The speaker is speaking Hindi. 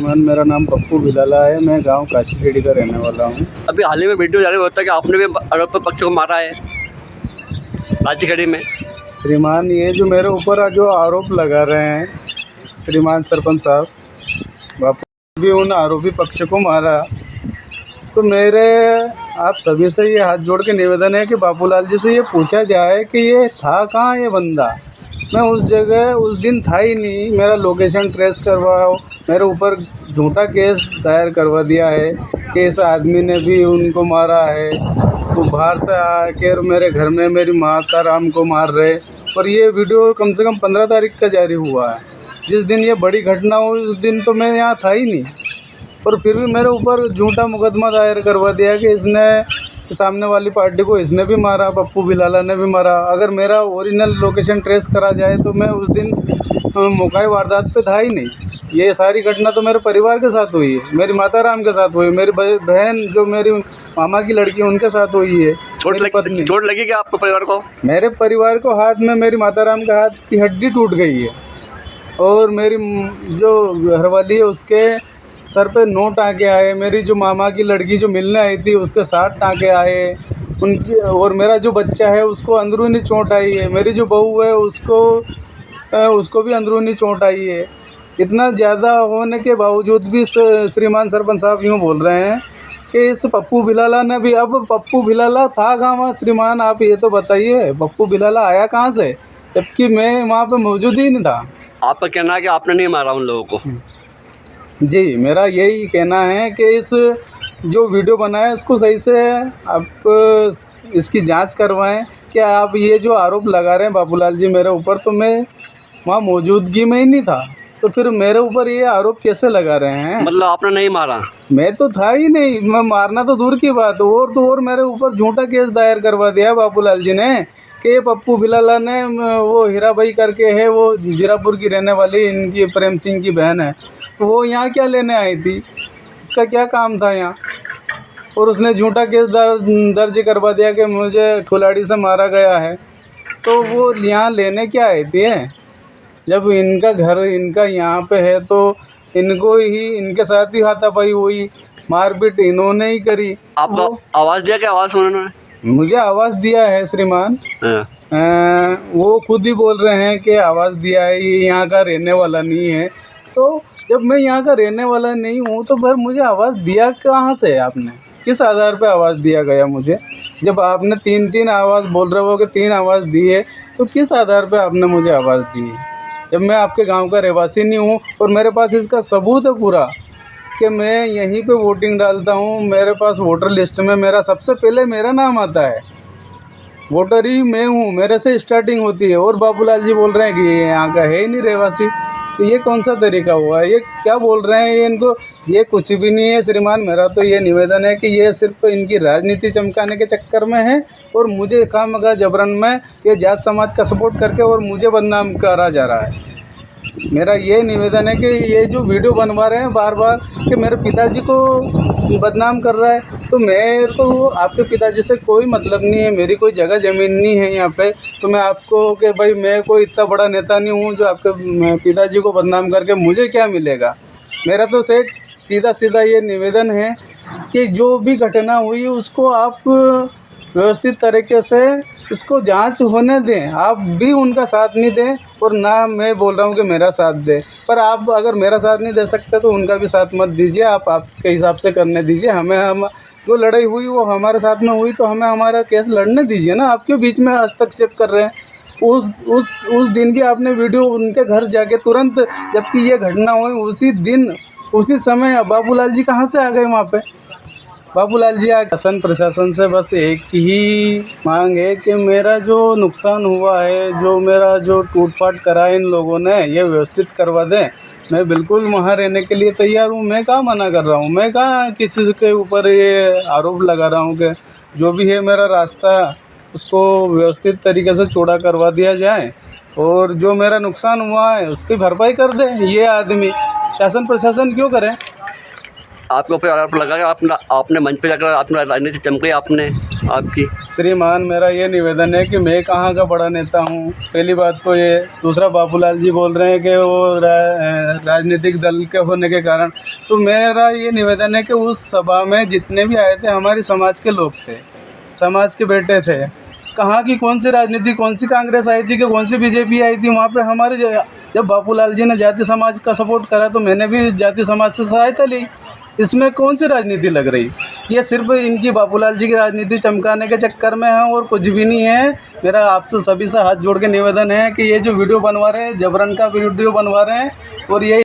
श्रीमान, मेरा नाम पप्पू भिलाला है। मैं गांव काशीखेड़ी का रहने वाला हूं। अभी हाल ही में वीडियो जारी होता है कि आपने भी आरोप पक्ष को मारा है काशीखेड़ी में। श्रीमान, ये जो मेरे ऊपर जो आरोप लगा रहे हैं श्रीमान सरपंच साहब, बापू भी उन आरोपी पक्ष को मारा, तो मेरे आप सभी से ये हाथ जोड़ के निवेदन है कि बापूलाल जी से ये पूछा जाए कि ये था कहाँ ये बंदा। मैं उस जगह उस दिन था ही नहीं। मेरा लोकेशन ट्रेस करवाओ, मेरे ऊपर झूठा केस दायर करवा दिया है कि इस आदमी ने भी उनको मारा है। तो बाहर से आकर मेरे घर में मेरी माता राम को मार रहे। और ये वीडियो कम से कम 15 तारीख का जारी हुआ है। जिस दिन ये बड़ी घटना हुई उस दिन तो मैं यहाँ था ही नहीं, और फिर भी मेरे ऊपर झूठा मुकदमा दायर करवा दिया कि इसने सामने वाली पार्टी को इसने भी मारा, पप्पू भिलाला ने भी मारा। अगर मेरा ओरिजिनल लोकेशन ट्रेस करा जाए तो मैं उस दिन मौका वारदात पे था ही नहीं। ये सारी घटना तो मेरे परिवार के साथ हुई है, मेरी माता राम के साथ हुई, मेरी बहन जो मेरी मामा की लड़की उनके साथ हुई है। चोट लगी क्या आपको परिवार को? मेरे परिवार को हाथ में मेरी माता राम के हाथ की हड्डी टूट गई है, और मेरी जो घरवाली है उसके सर पे 9 टाँके आए। मेरी जो मामा की लड़की जो मिलने आई थी उसके 7 टाँके आए उनकी, और मेरा जो बच्चा है उसको अंदरूनी चोट आई है। मेरी जो बहू है उसको भी अंदरूनी चोट आई है। इतना ज़्यादा होने के बावजूद भी श्रीमान सरपंच साहब यूँ बोल रहे हैं कि इस पप्पू भिलाला ने भी, अब पप्पू भिलाला था कहाँ श्रीमान, आप ये तो बताइए, पप्पू भिलाला आया कहाँ से, जबकि मैं वहाँ पे मौजूद ही नहीं था। आपका कहना है कि आपने नहीं मारा उन लोगों को? जी, मेरा यही कहना है कि इस जो वीडियो बनाया इसको सही से आप इसकी जांच करवाएं कि आप ये जो आरोप लगा रहे हैं बाबूलाल जी मेरे ऊपर, तो मैं वहाँ मौजूदगी में ही नहीं था, तो फिर मेरे ऊपर ये आरोप कैसे लगा रहे हैं? मतलब आपने नहीं मारा? मैं तो था ही नहीं। मैं मारना तो दूर की बात, और मेरे ऊपर झूठा केस दायर करवा दिया बाबूलाल जी ने कि पप्पू भिलाला ने, वो हीरा भाई करके है, वो जीरापुर की रहने वाली, इनकी प्रेम सिंह की बहन है, तो वो यहाँ क्या लेने आई थी, इसका क्या काम था यहाँ? और उसने झूठा केस दर्ज करवा दिया कि मुझे खिलाड़ी से मारा गया है। तो वो यहाँ लेने क्या आई थी? जब इनका घर इनका यहाँ पे है तो इनको ही, इनके साथ ही हाथापाई हुई, मारपीट इन्होंने ही करी। आपको आवाज़ दिया क्या? आवाज़ उन्होंने मुझे आवाज़ दिया है श्रीमान। वो खुद ही बोल रहे हैं कि आवाज़ दिया है, ये यहाँ का रहने वाला नहीं है। तो जब मैं यहाँ का रहने वाला नहीं हूँ तो फिर मुझे आवाज़ दिया कहाँ से? आपने किस आधार पे आवाज़ दिया गया मुझे? जब आपने 3 आवाज़ बोल रहे हो कि 3 आवाज़ दी है, तो किस आधार पे आपने मुझे आवाज़ दी है? जब मैं आपके गांव का रहवासी नहीं हूँ, और मेरे पास इसका सबूत है पूरा कि मैं यहीं पे वोटिंग डालता हूँ। मेरे पास वोटर लिस्ट में मेरा सबसे पहले मेरा नाम आता है, वोटर ही मैं हूँ, मेरे से स्टार्टिंग होती है। और बाबूलाल जी बोल रहे हैं कि ये यहाँ का है ही नहीं रहवासी, तो ये कौन सा तरीका हुआ? ये क्या बोल रहे हैं? ये इनको ये कुछ भी नहीं है श्रीमान। मेरा तो ये निवेदन है कि ये सिर्फ इनकी राजनीति चमकाने के चक्कर में है, और मुझे खामखा जबरन में ये जाट समाज का सपोर्ट करके और मुझे बदनाम करा जा रहा है। मेरा ये निवेदन है कि ये जो वीडियो बनवा रहे हैं बार बार कि मेरे पिताजी को बदनाम कर रहा है, तो मेरे को आपके पिताजी से कोई मतलब नहीं है, मेरी कोई जगह ज़मीन नहीं है यहाँ पे। तो मैं आपको कि भाई मैं कोई इतना बड़ा नेता नहीं हूँ जो आपके पिताजी को बदनाम करके मुझे क्या मिलेगा। मेरा तो सीधा ये निवेदन है कि जो भी घटना हुई उसको आप व्यवस्थित तरीके से उसको जांच होने दें। आप भी उनका साथ नहीं दें, और ना मैं बोल रहा हूँ कि मेरा साथ दें, पर आप अगर मेरा साथ नहीं दे सकते तो उनका भी साथ मत दीजिए। आप आपके हिसाब से करने दीजिए। हम जो लड़ाई हुई वो हमारे साथ में हुई, तो हमें हमारा केस लड़ने दीजिए ना। आप क्यों बीच में हस्तक्षेप कर रहे हैं? उस दिन भी आपने वीडियो उनके घर जाके तुरंत, जबकि ये घटना हुई उसी दिन उसी समय, बाबूलाल जी कहाँ से आ गए वहाँ पे? बाबूलाल जी, शासन प्रशासन से बस एक ही मांग है कि मेरा जो नुकसान हुआ है, जो मेरा जो टूटफाट करा है इन लोगों ने, ये व्यवस्थित करवा दें। मैं बिल्कुल वहाँ रहने के लिए तैयार हूँ। मैं कहाँ मना कर रहा हूँ, मैं कहाँ किसी के ऊपर ये आरोप लगा रहा हूँ कि जो भी है मेरा रास्ता उसको व्यवस्थित तरीके से चौड़ा करवा दिया जाए, और जो मेरा नुकसान हुआ है उसकी भरपाई कर दे ये आदमी। शासन प्रशासन क्यों करें? आपके ऊपर आरोप लगा, आपने मंच पे जाकर आपने राजनीति चमकी आपने आपकी श्रीमान, मेरा ये निवेदन है कि मैं कहाँ का बड़ा नेता हूँ, पहली बात तो ये। दूसरा, बाबूलाल जी बोल रहे हैं कि वो राजनीतिक दल के होने के कारण, तो मेरा ये निवेदन है कि उस सभा में जितने भी आए थे हमारी समाज के लोग थे, समाज के बेटे थे। कहाँ की कौन सी राजनीति, कौन सी कांग्रेस आई थी कि कौन सी बीजेपी आई थी? वहाँ पे हमारे जब बाबूलाल जी ने जाति समाज का सपोर्ट करा तो मैंने भी जाति समाज से सहायता ली। इसमें कौन सी राजनीति लग रही? ये सिर्फ इनकी बाबूलाल जी की राजनीति चमकाने के चक्कर में है और कुछ भी नहीं है। मेरा आपसे सभी से हाथ जोड़ के निवेदन है कि ये जो वीडियो बनवा रहे हैं, जबरन का वीडियो बनवा रहे हैं और ये